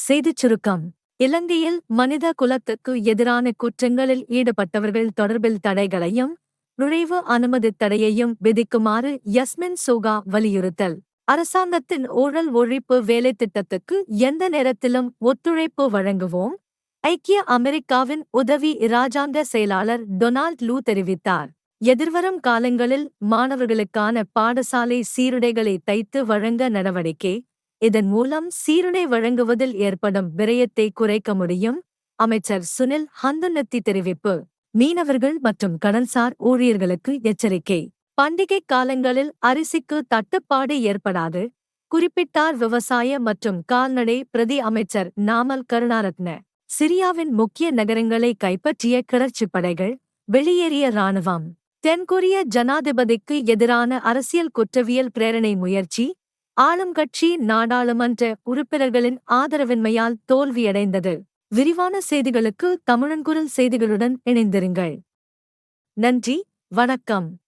செய்திச் சுருக்கம். இலங்கையில் மனித குலத்துக்கு எதிரான குற்றங்களில் ஈடுபட்டவர்கள் தொடர்பில் தடைகளையும் நுழைவு அனுமதித் தடையையும் விதிக்குமாறு யஸ்மின் சோகா வலியுறுத்தல். அரசாங்கத்தின் ஊழல் ஒழிப்பு வேலைத்திட்டத்துக்கு எந்த நேரத்திலும் ஒத்துழைப்பு வழங்குவோம், ஐக்கிய அமெரிக்காவின் உதவி இராஜாங்க செயலாளர் டொனால்ட் லூ தெரிவித்தார். எதிர்வரும் காலங்களில் மாணவர்களுக்கான பாடசாலை சீருடைகளை தைத்து வழங்க நடவடிக்கை. இதன் மூலம் சீருடை வழங்குவதில் ஏற்படும் விரயத்தை குறைக்க முடியும். அமைச்சர் சுனில் ஹந்துன்னத்தி தெரிவிப்பு. மீனவர்கள் மற்றும் கடல்சார் ஊழியர்களுக்கு எச்சரிக்கை. பண்டிகை காலங்களில் அரிசிக்கு தட்டுப்பாடு ஏற்படாது, குறிப்பிட்டார் விவசாய மற்றும் கால்நடை பிரதி அமைச்சர் நாமல் கருணாரத்ன. சிரியாவின் முக்கிய நகரங்களை கைப்பற்றிய கிளர்ச்சிப் படைகள், வெளியேறிய இராணுவம். தென்கொரிய ஜனாதிபதிக்கு எதிரான அரசியல் குற்றவியல் பிரேரணை முயற்சி, ஆளும் கட்சி நாடாளுமன்ற உறுப்பினர்களின் ஆதரவின்மையால் தோல்வியடைந்தது. விரிவான செய்திகளுக்கு தமிழன்குரல் செய்திகளுடன் இணைந்திருங்கள். நன்றி, வணக்கம்.